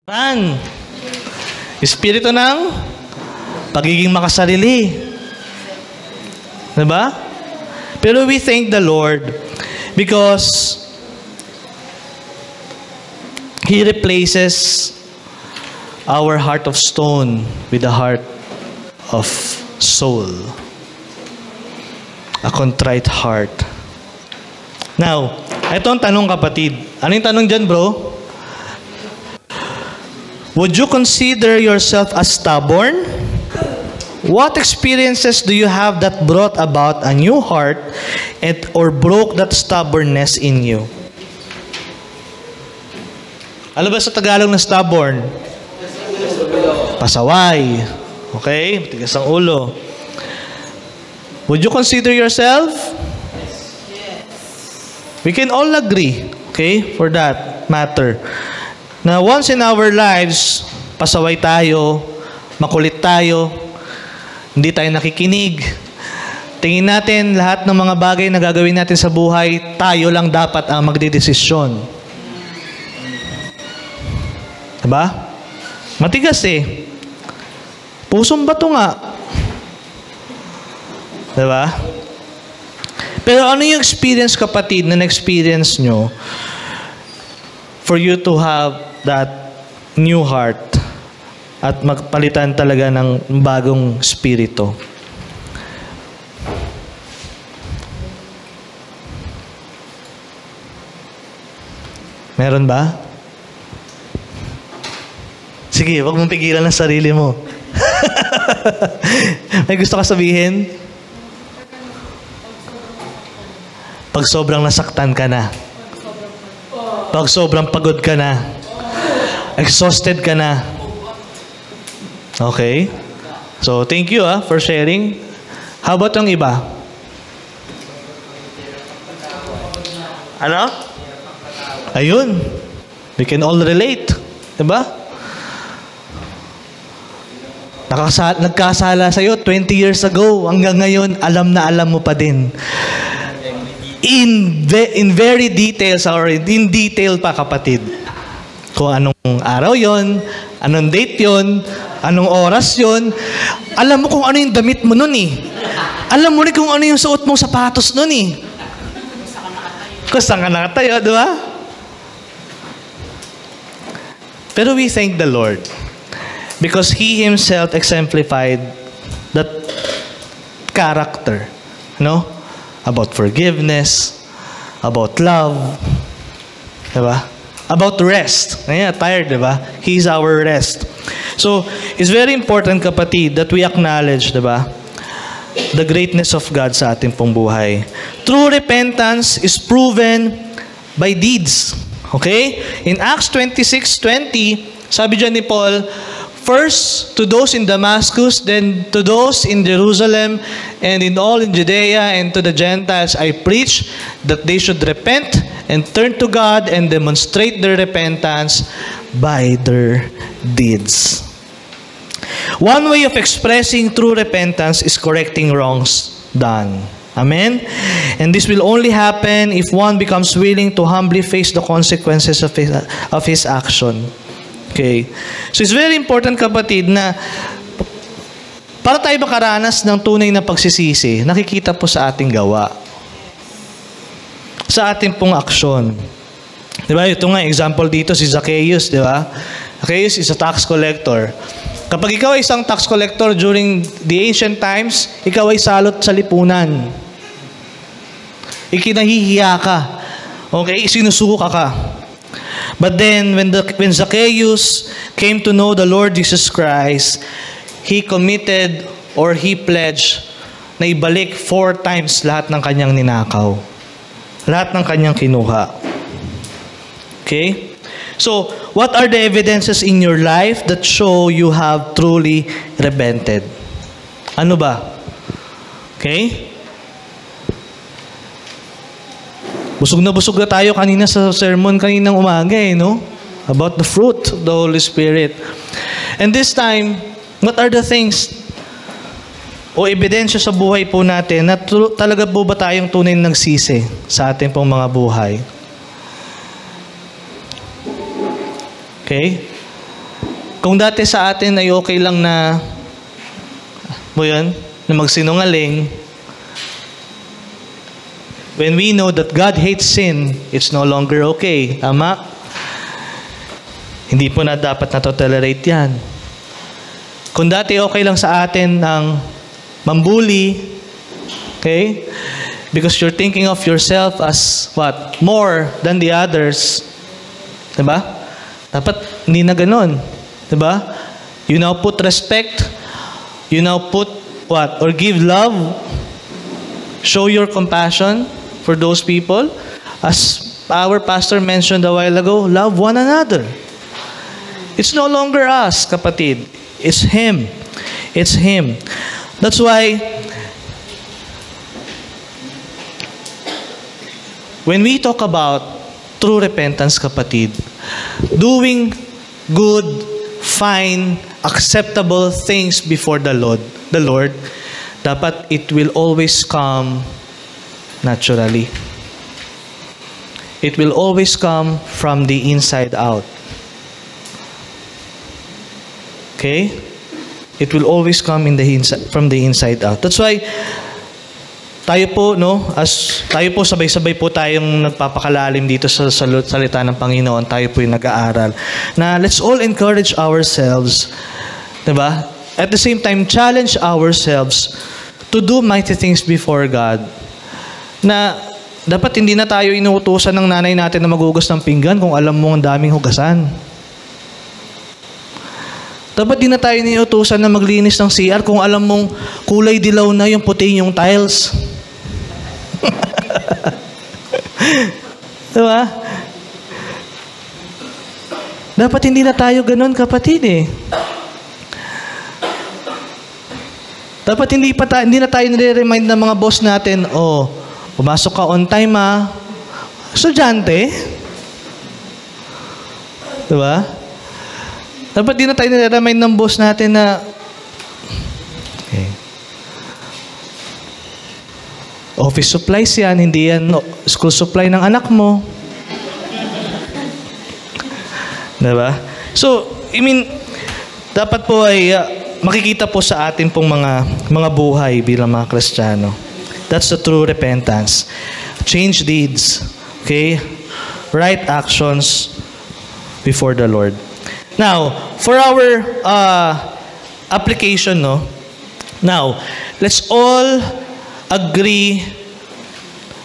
Pan. Espiritu ng pagiging makasarili. Diba? Pero we thank the Lord because He replaces our heart of stone with a heart of soul. A contrite heart. Now, ito ang tanong, kapatid. Ano yung tanong dyan, bro? Would you consider yourself as stubborn? What experiences do you have that brought about a new heart or broke that stubbornness in you? Ano ba sa Tagalog na stubborn? Pasaway. Okay? Matigas ang ulo. Would you consider yourself? We can all agree, okay, for that matter. Na once in our lives, pasaway tayo, makulit tayo, hindi tayo nakikinig. Tingin natin lahat ng mga bagay na gagawin natin sa buhay, tayo lang dapat ang magdedesisyon. Diba? Matigas eh. Pusong bato nga. Diba? Pero ano yung experience, kapatid, na na-experience nyo for you to have that new heart at magpalitan talaga ng bagong spirito? Meron ba? Sige, wag mong pigilan ang sarili mo. May gusto ka sabihin? Pag sobrang nasaktan ka na. Pag sobrang pagod ka na. Exhausted ka na. Okay? So, thank you for sharing. How about yung iba? Ano? Ayun. We can all relate. Diba? Nagkasala sa'yo 20 years ago. Hanggang ngayon, alam na alam mo pa din. In very details or in detail pa, kapatid. Kung anong araw yon, anong date yon, anong oras yon. Alam mo kung ano yung damit mo nun eh. Alam mo rin kung ano yung suot mong sapatos nun eh. Kung saan ka nakatayo, di ba? Pero we thank the Lord because He Himself exemplified that character. No? About forgiveness, about love, diba? About rest. Ayan, tired, diba? He's our rest. So, it's very important, kapatid, that we acknowledge, diba, the greatness of God sa ating pong buhay. True repentance is proven by deeds. Okay? In Acts 26:20, sabi dyan ni Paul, first to those in Damascus, then to those in Jerusalem, and in all in Judea, and to the Gentiles, I preach that they should repent and turn to God and demonstrate their repentance by their deeds. One way of expressing true repentance is correcting wrongs done. Amen? And this will only happen if one becomes willing to humbly face the consequences of his action. Okay. So it's very important, kapatid, na para tayo makaranas ng tunay na pagsisisi, nakikita po sa ating gawa. Sa ating pong aksyon. Diba? Ito nga, example dito, si Zacchaeus, diba? Zacchaeus is a tax collector. Kapag ikaw ay isang tax collector during the ancient times, ikaw ay salot sa lipunan. Ikinahihiya ka. Okay? Sinusuka ka. But then, when Zacchaeus came to know the Lord Jesus Christ, he committed or he pledged na ibalik 4 times lahat ng kanyang ninakaw. Lahat ng kanyang kinuha. Okay? So, what are the evidences in your life that show you have truly repented? Ano ba? Okay? Busog na tayo kanina sa sermon kaninang umaga no? About the fruit of the Holy Spirit. And this time, what are the things o ebidensya sa buhay po natin na talaga po ba tayong tunay nagsisi sa ating pong mga buhay? Okay? Kung dati sa atin ay okay lang na, na magsinungaling, when we know that God hates sin, it's no longer okay. Tama? Hindi po na dapat na-tolerate yan. Kung dati okay lang sa atin ang mambuli, okay? Because you're thinking of yourself as what? More than the others. Diba? Dapat hindi na ganun. Diba? You now put respect. You now put what? Or give love. Show your compassion for those people. As our pastor mentioned a while ago, love one another. It's no longer us, kapatid. It's Him. It's Him. That's why when we talk about true repentance, kapatid, doing good, fine, acceptable things before the Lord, dapat it will always come naturally. It will always come from the inside out. Okay? It will always come from the inside out. That's why tayo po, sabay-sabay po tayong nagpapakalalim dito sa salita ng Panginoon. Tayo po yung nag-aaral. Na let's all encourage ourselves, diba? At the same time, challenge ourselves to do mighty things before God. Na dapat hindi na tayo inuutusan ng nanay natin na maghugas ng pinggan kung alam mo ang daming hugasan. Dapat di na tayo niutusan na maglinis ng CR kung alam mong kulay dilaw na yung puti yung tiles. Diba? Dapat hindi na tayo ganun, kapatid eh. Dapat hindi na tayo nire-remind ng mga boss natin, pumasok ka on time estudyante. Diba? Dapat di na tayo nire-remind ng boss natin na office supplies yan, hindi yan school supply ng anak mo. Diba? So, dapat po ay makikita po sa atin pong mga buhay bilang mga Kristiyano. That's the true repentance. Change deeds. Okay? Right actions before the Lord. Now, for our application, now, let's all agree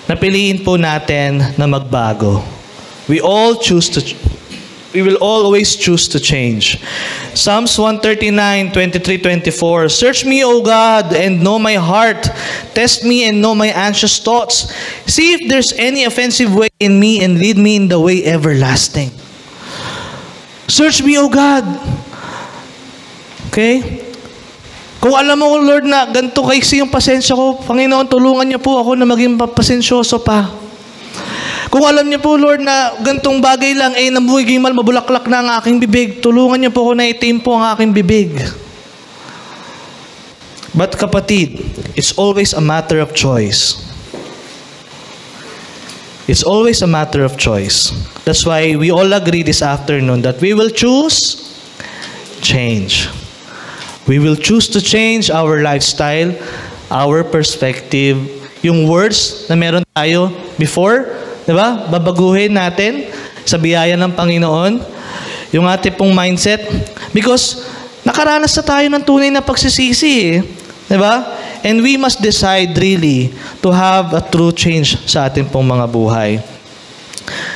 na piliin po natin na magbago. We will always choose to change. Psalms 139, 23, 24. Search me, O God, and know my heart. Test me and know my anxious thoughts. See if there's any offensive way in me and lead me in the way everlasting. Search me, O God. Okay? Kung alam mo, Lord, na ganito kaiksi yung pasensya ko, Panginoon, tulungan niyo po ako na maging pasensyoso pa. Kung alam niyo po, Lord, na gantong bagay lang, namugiging mabulaklak na ang aking bibig, tulungan niyo po ako na itimpo ang aking bibig. But kapatid, it's always a matter of choice. It's always a matter of choice. That's why we all agree this afternoon that we will choose change. We will choose to change our lifestyle, our perspective, yung words na meron tayo before, di ba? Babaguhin natin sa biyaya ng Panginoon, yung ating pong mindset. Because nakaranas na tayo ng tunay na pagsisisi, di ba? And we must decide really to have a true change sa ating pong mga buhay.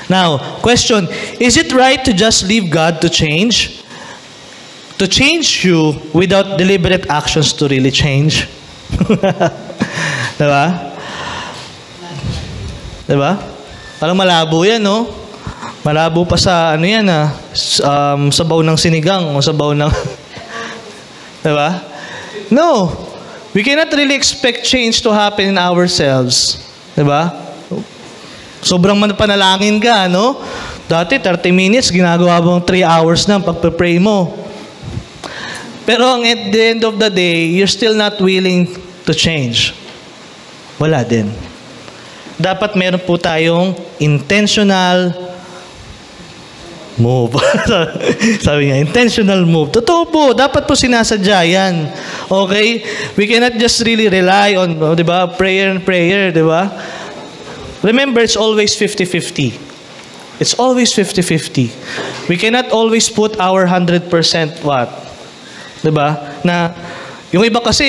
Now, question, is it right to just leave God to change? To change you without deliberate actions to really change? Diba? Diba? Parang malabo yan, no? Malabo pa sa, sabaw ng sinigang o sabaw ng... Diba? No. We cannot really expect change to happen in ourselves. Diba? Sobrang panalangin ka, no? Dati, 30 minutes, ginagawa mong 3 hours na pagpe-pray mo. Pero at the end of the day, you're still not willing to change. Wala din. Dapat meron po tayong intentional move. Sabi nga, intentional move. Totoo po, dapat po sinasadya yan. Okay? We cannot just really rely on, di ba, prayer and prayer, di ba? Remember, it's always 50-50. It's always 50-50. We cannot always put our 100% what? Di ba? Na, yung iba kasi,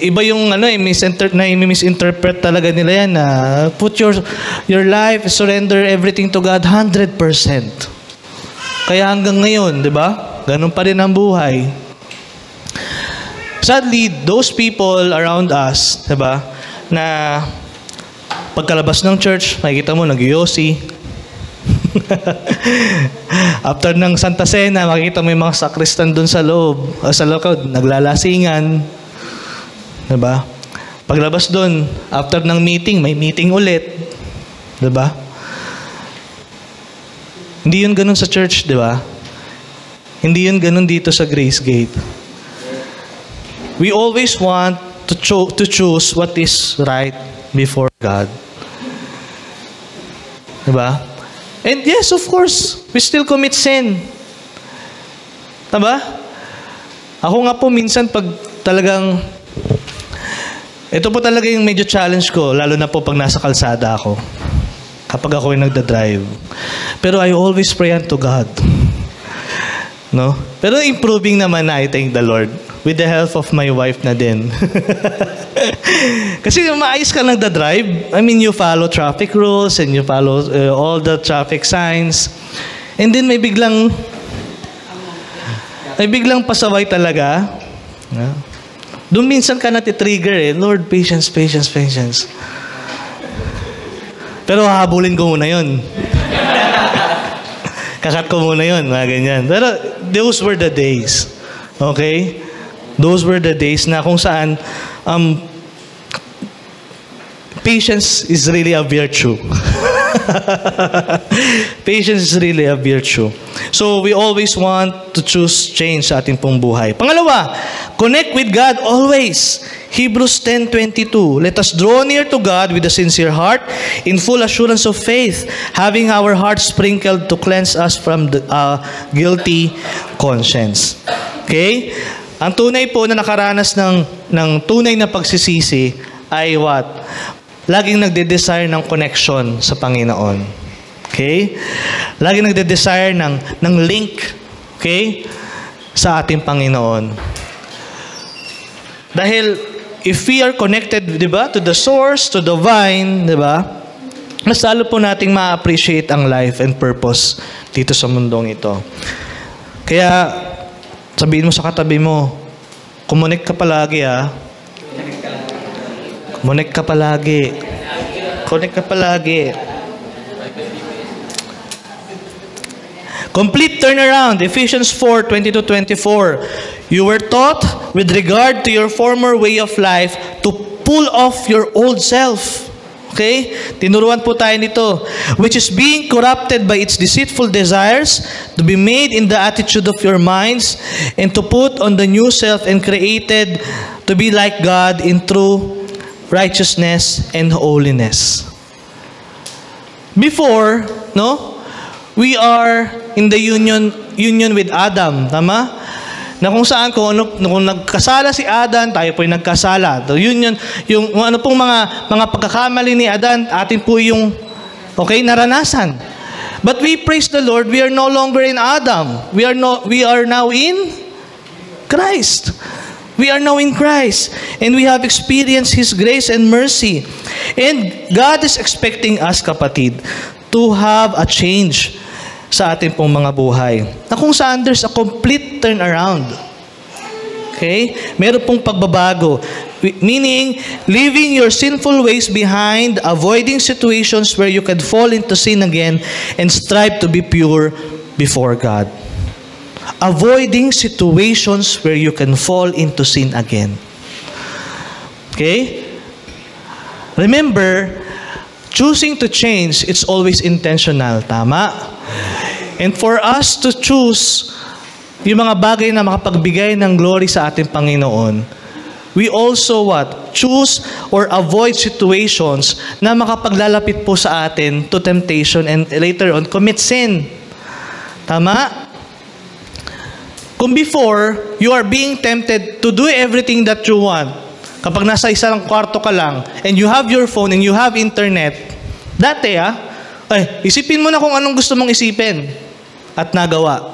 iba yung misinterpret talaga nila yan na put your life, surrender everything to God 100%. Kaya hanggang ngayon, di ba? Ganun pa rin ang buhay. Sadly, those people around us, di ba, na pagkalabas ng church, makikita mo, nag-yosi. After ng Santa Cena, makikita mo yung mga sakristan dun sa loob, sa likod, naglalasingan. di ba? Paglabas doon, after ng meeting, may meeting ulit. Di ba? Hindi yun ganun sa church, di ba? Hindi yun ganun dito sa Grace Gate. We always want to choose what is right before God. Di ba? And yes, of course, we still commit sin. Di ba? Ako nga po minsan pag talagang ito po talaga yung medyo challenge ko, lalo na po pag nasa kalsada ako. Kapag ako yung nagda-drive. Pero I always pray unto God. No? Pero improving naman na, I thank the Lord. With the help of my wife na din. Kasi maayos ka nagda-drive. I mean, you follow traffic rules and you follow all the traffic signs. And then may biglang pasaway talaga. No? Doon minsan ka natitrigger eh. Lord, patience, patience, patience. Pero habulin ko muna yun. Kakat ko muna yun, mga ganyan. Pero those were the days. Okay? Those were the days na kung saan patience is really a virtue. Patience is really a virtue. So we always want to choose change sa ating pong buhay. Pangalawa, connect with God always. Hebrews 10:22. Let us draw near to God with a sincere heart, in full assurance of faith, having our hearts sprinkled to cleanse us from the guilty conscience. Okay? Ang tunay po na nakaranas ng tunay na pagsisisi ay what? Laging nagde-desire ng connection sa Panginoon. Okay? Laging nagde-desire ng link, okay, sa ating Panginoon. Dahil if we are connected, di ba, to the source, to the vine, di ba, mas lalo po nating ma-appreciate ang life and purpose dito sa mundong ito. Kaya, sabihin mo sa katabi mo, kumonek ka palagi ha. Connect ka palagi. Connect ka palagi. Complete turnaround. Ephesians 4:20-24. You were taught with regard to your former way of life to pull off your old self. Okay? Tinuruan po tayo nito. Which is being corrupted by its deceitful desires, to be made in the attitude of your minds, and to put on the new self and created to be like God in true righteousness and holiness. Before, no, we are in the union with Adam, tama? Na kung saan kung nagkasala si Adan, tayo po yung nagkasala. The union, yung ano pong mga pagkakamali ni Adan, atin po yung naranasan. But we praise the Lord, we are no longer in Adam. We are now in Christ. We are now in Christ, and we have experienced His grace and mercy. And God is expecting us, kapatid, to have a change sa ating pong mga buhay. Na kung saan there's a complete turnaround. Okay? Meron pong pagbabago. Meaning, leaving your sinful ways behind, avoiding situations where you can fall into sin again, and strive to be pure before God. Avoiding situations where you can fall into sin again. Okay? Remember, choosing to change, it's always intentional. Tama? And for us to choose yung mga bagay na makapagbigay ng glory sa ating Panginoon, we also what? Choose or avoid situations na makapaglalapit po sa atin to temptation and later on commit sin. Tama? Kung before, you are being tempted to do everything that you want. Kapag nasa isang kwarto ka lang, and you have your phone, and you have internet, dati isipin mo na kung anong gusto mong isipin. At nagawa.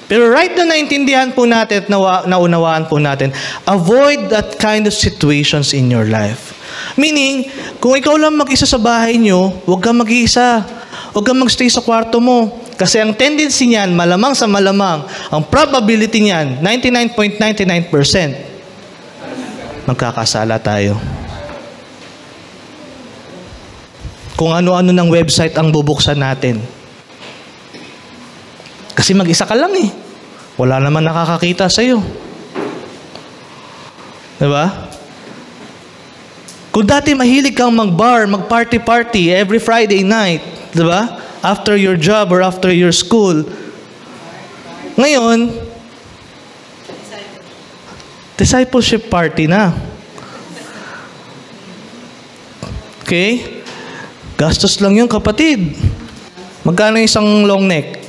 Pero right na naintindihan po natin at naunawaan po natin, avoid that kind of situations in your life. Meaning, kung ikaw lang mag-isa sa bahay nyo, huwag kang mag-iisa. Huwag kang magstay sa kwarto mo. Kasi ang tendency niyan, malamang sa malamang, ang probability niyan, 99.99%, magkakasala tayo. Kung ano-ano ng website ang bubuksan natin. Kasi mag-isa ka lang eh. Wala naman nakakakita sa'yo. Diba? Kung dati mahilig kang mag-bar, mag-party-party every Friday night, diba? After your job or after your school. Ngayon, discipleship party na. Okay? Gastos lang yun, kapatid. Magkano isang long neck?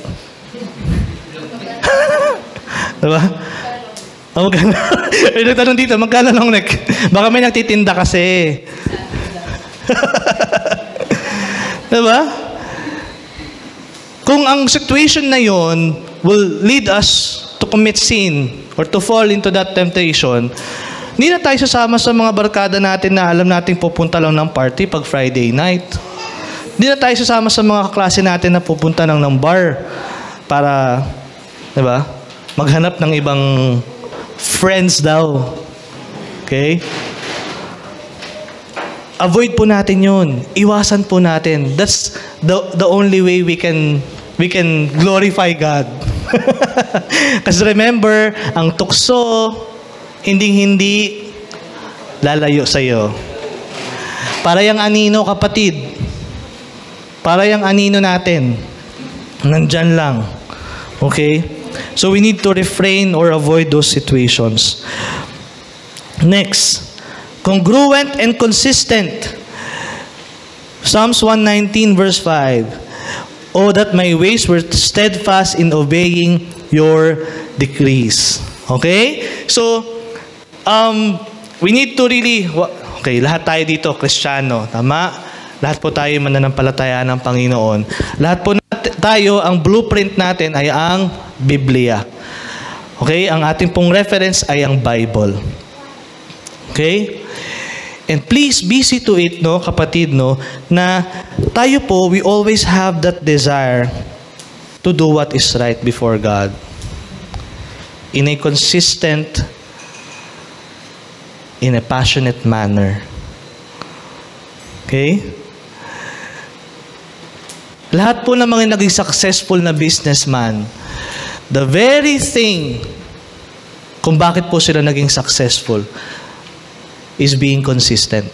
Diba? Magkano? Ay, nagtanong dito, magkano long neck? Baka may nagtitinda kasi. Diba? Kung ang situation na yon will lead us to commit sin or to fall into that temptation, hindi na tayo sasama sa mga barkada natin na alam nating pupunta lang ng party pag Friday night. Hindi na tayo sasama sa mga kaklase natin na pupunta lang ng bar para, diba, maghanap ng ibang friends daw. Okay? Avoid po natin yun. Iwasan po natin. That's the only way we can glorify God. Kasi remember, ang tukso, hindi lalayo sa'yo. Para yung anino, kapatid. Para yung anino natin. Nandyan lang. Okay? So we need to refrain or avoid those situations. Next. Congruent and consistent. Psalms 119 verse 5. Oh, that my ways were steadfast in obeying your decrees. Okay? So, we need to really, okay, lahat tayo dito, Kristiyano, tama? Lahat po tayo mananampalataya ng Panginoon. Lahat po tayo, ang blueprint natin ay ang Biblia. Okay? Ang ating pong reference ay ang Bible. Okay? And please be see to it, no, kapatid, no, na tayo po, we always have that desire to do what is right before God. In a consistent, in a passionate manner. Okay? Lahat po ng mga naging successful na businessman, the very thing kung bakit po sila naging successful is being consistent.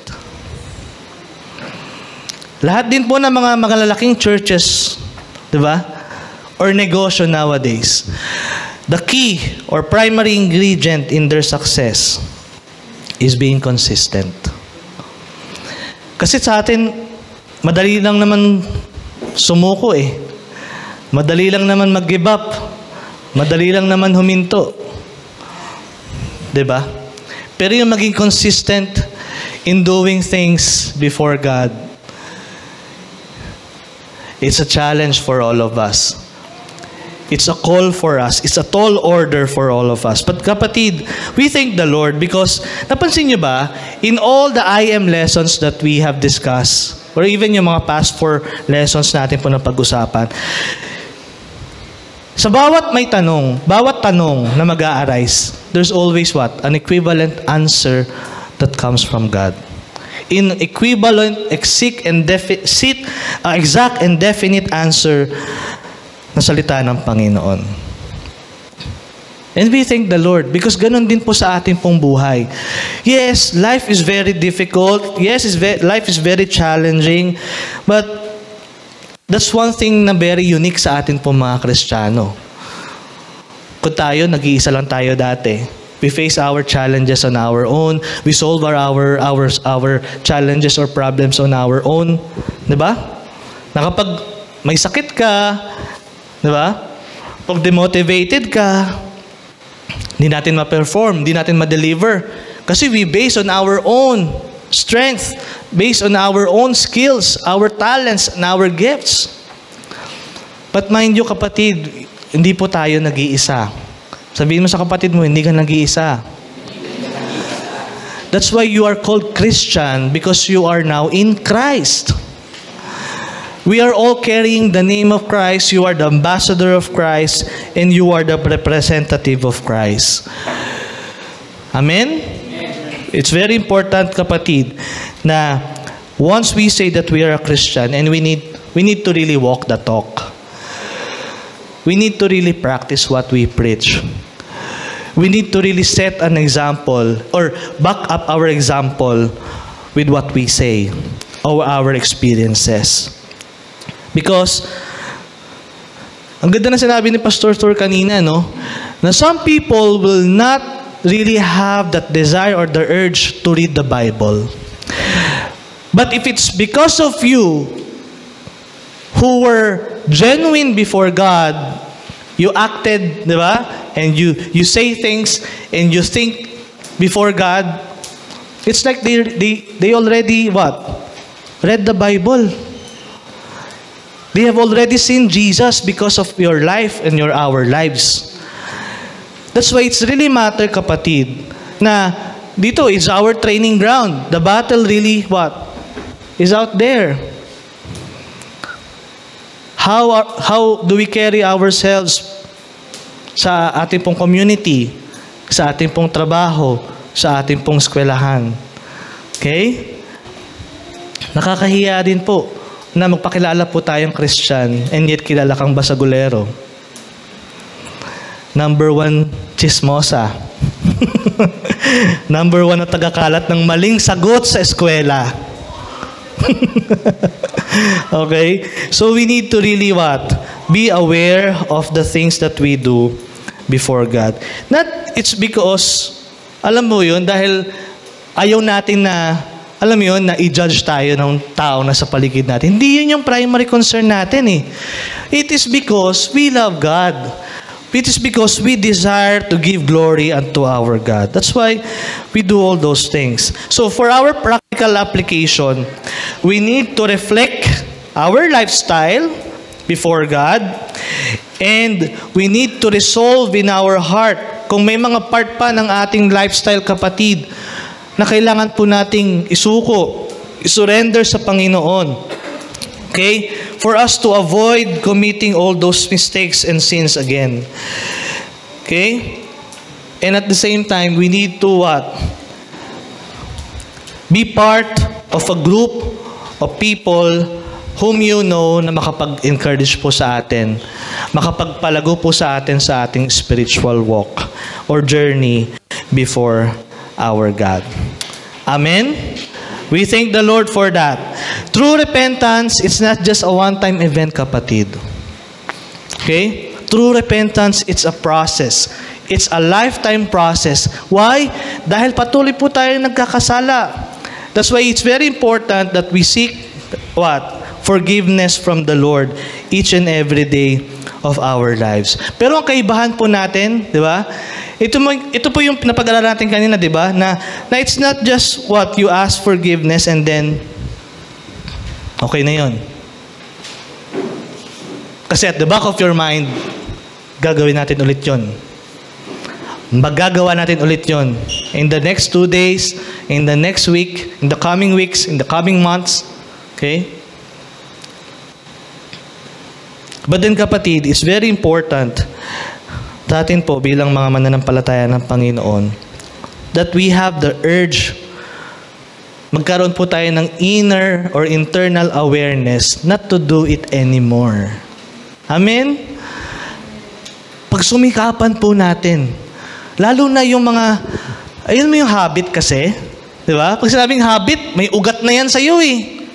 Lahat din po ng mga malalaking churches, di ba? Or negosyo nowadays, the key or primary ingredient in their success is being consistent. Kasi sa atin, madali lang naman sumuko eh. Madali lang naman mag-give up. Madali lang naman huminto. Di ba? Pero yung maging consistent in doing things before God, it's a challenge for all of us. It's a call for us. It's a tall order for all of us. But kapatid, we thank the Lord because, napansin nyo ba, in all the IM lessons that we have discussed, or even yung mga past 4 lessons natin po na pag-usapan, sa bawat may tanong, bawat tanong na mag-a-arise, there's always what? An equivalent answer that comes from God. In equivalent, exact and definite answer na salita ng Panginoon. And we thank the Lord because ganun din po sa ating pong buhay. Yes, life is very difficult. Yes, life is very challenging. But that's one thing na very unique sa atin po mga Kristiyano. Kung tayo, nag-iisa lang tayo dati. We face our challenges on our own. We solve our challenges or problems on our own. Diba? Na kapag may sakit ka, Di ba? Pag demotivated ka, hindi natin ma-perform, hindi natin ma-deliver. Kasi we base on our own strength, based on our own skills, our talents, and our gifts. But mind you, kapatid, hindi po tayo nag-iisa. Sabihin mo sa kapatid mo, hindi ka nag-iisa. That's why you are called Christian, because you are now in Christ. We are all carrying the name of Christ. You are the ambassador of Christ, and you are the representative of Christ. Amen? It's very important, kapatid, na once we say that we are a Christian, and we need to really walk the talk. We need to really practice what we preach. We need to really set an example or back up our example with what we say or our experiences. Because, ang ganda na sinabi ni Pastor Thor kanina, no? Na some people will not really have that desire or the urge to read the Bible. But if it's because of you who were genuine before God, you acted, di ba? And you say things and you think before God, it's like they already what? Read the Bible. They have already seen Jesus because of your life and our lives. That's why it's really matter, kapatid, na dito is our training ground. The battle really what? Is out there. How do we carry ourselves sa ating pong community, sa ating pong trabaho, sa ating pong eskwelahan? Okay? Nakakahiya din po na magpakilala po tayong Christian and yet kilala kang basagulero. Number 1, chismosa. Number 1 na tagakalat ng maling sagot sa eskwela. Okay? So we need to really what? Be aware of the things that we do before God. Not it's because, alam mo yun, dahil ayaw natin na, alam mo yun, na i-judge tayo ng tao na sa paligid natin. Hindi yun yung primary concern natin eh. It is because we love God. It is because we desire to give glory unto our God. That's why we do all those things. So for our practical application, we need to reflect our lifestyle before God, and we need to resolve in our heart kung may mga part pa ng ating lifestyle, kapatid, na kailangan po nating isuko, isurrender sa Panginoon. Okay? For us to avoid committing all those mistakes and sins again. Okay? And at the same time, we need to what? Be part of a group of people whom you know na makapag-encourage po sa atin, makapagpalago po sa atin sa ating spiritual walk or journey before our God. Amen? We thank the Lord for that. True repentance, it's not just a one-time event, kapatid. Okay? True repentance, it's a process. It's a lifetime process. Why? Dahil patuloy po tayo nagkakasala. That's why it's very important that we seek what? Forgiveness from the Lord each and every day of our lives. Pero ang kaibahan po natin, di ba? Ito po yung napag-aralan natin kanina, di ba? Na it's not just what you ask forgiveness and then okay na yun. Kasi at the back of your mind, gagawin natin ulit yun. Magagawa natin ulit yun. In the next 2 days, in the next week, in the coming weeks, in the coming months. Okay? But then, kapatid, it's very important sa atin po bilang mga mananampalataya ng Panginoon that we have the urge, magkaroon po tayo ng inner or internal awareness not to do it anymore. Amen? Pag sumikapan po natin, lalo na yung mga, ayun mo yung habit kasi, di ba? Pag sinabing habit, may ugat na yan sa'yo eh.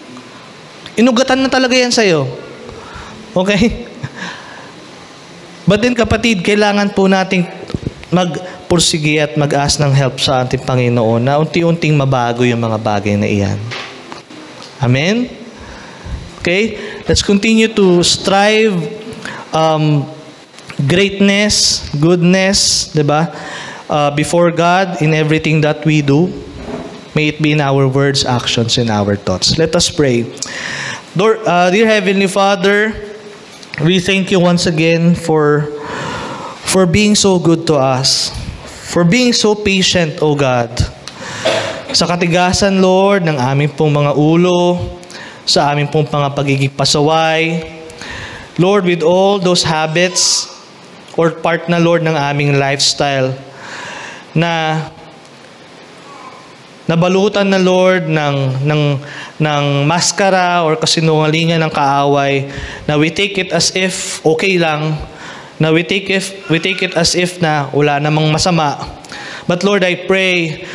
Inugatan na talaga yan sa'yo. Okay? But then, kapatid, kailangan po nating magpursige at mag-ask ng help sa ating Panginoon na unti-unting mabago yung mga bagay na iyan. Amen? Okay? Let's continue to strive greatness, goodness, diba? Before God in everything that we do. May it be in our words, actions, and our thoughts. Let us pray. Lord, dear Heavenly Father, we thank you once again for being so good to us. For being so patient, O God. Sa katigasan, Lord, ng aming pong mga ulo, sa aming pong mga pagiging pasaway. Lord, with all those habits or part na, Lord, ng aming lifestyle na nabalutan na, Lord, ng maskara or kasinungalingan ng kaaway, na we take it as if okay lang, na we take it as if na wala namang masama. But Lord, I pray